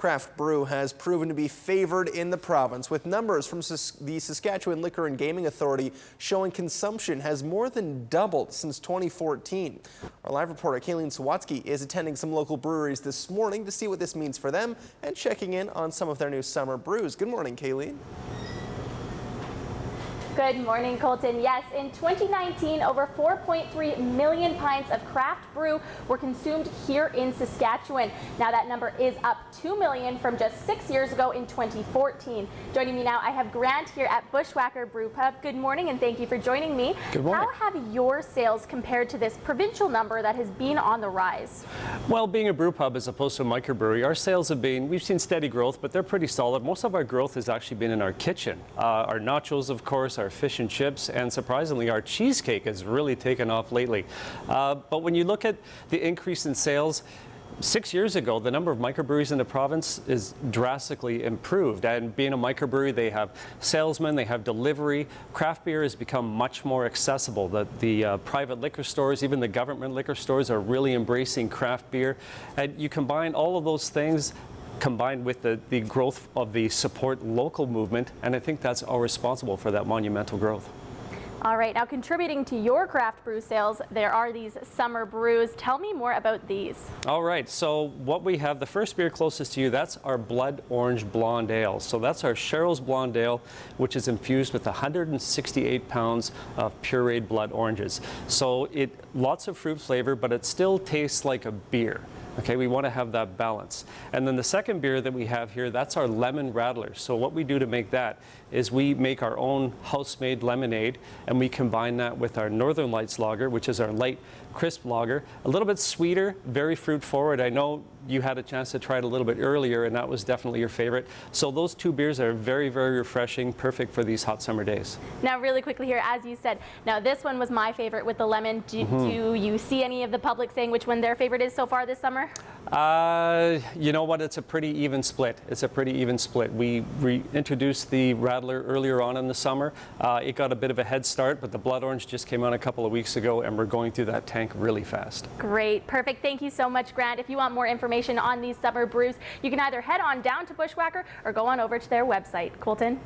Craft brew has proven to be favored in the province, with numbers from the Saskatchewan Liquor and Gaming Authority showing consumption has more than doubled since 2014. Our live reporter Kayleen Sawatsky is attending some local breweries this morning to see what this means for them and checking in on some of their new summer brews. Good morning, Kayleen. Good morning, Colton. Yes, in 2019, over 4.3 million pints of craft brew were consumed here in Saskatchewan. Now that number is up 2 million from just 6 years ago in 2014. Joining me now, I have Grant here at Bushwakker Brew Pub. Good morning and thank you for joining me. Good morning. How have your sales compared to this provincial number that has been on the rise? Well, being a brew pub as opposed to a microbrewery, our sales have been, we've seen steady growth, but they're pretty solid. Most of our growth has actually been in our kitchen. Our nachos, of course, our fish and chips, and surprisingly, our cheesecake has really taken off lately. But when you look at the increase in sales, 6 years ago, the number of microbreweries in the province is drastically improved. And being a microbrewery, they have salesmen, they have delivery. Craft beer has become much more accessible. The private liquor stores, even the government liquor stores, are really embracing craft beer. And you combine all of those things combined with the growth of the support local movement, and I think that's all responsible for that monumental growth. All right, now contributing to your craft brew sales, there are these summer brews. Tell me more about these. All right, so what we have, the first beer closest to you, that's our Blood Orange Blonde Ale. So that's our Cheryl's Blonde Ale, which is infused with 168 pounds of pureed blood oranges. So lots of fruit flavor, but it still tastes like a beer. Okay, we want to have that balance. And then the second beer that we have here, that's our Lemon Rattler. So what we do to make that is we make our own house-made lemonade, and we combine that with our Northern Lights lager, which is our light, crisp lager. A little bit sweeter, very fruit-forward. I know you had a chance to try it a little bit earlier, and that was definitely your favorite. So those two beers are very, very refreshing, perfect for these hot summer days. Now, really quickly here, as you said, now this one was my favorite with the lemon. Do you see any of the public saying which one their favorite is so far this summer? You know what? It's a pretty even split. It's a pretty even split. We introduced the Rattler earlier on in the summer. It got a bit of a head start, but the Blood Orange just came on a couple of weeks ago, and we're going through that tank really fast. Great, perfect. Thank you so much, Grant. If you want more information on these summer brews, you can either head on down to Bushwakker or go on over to their website. Colton?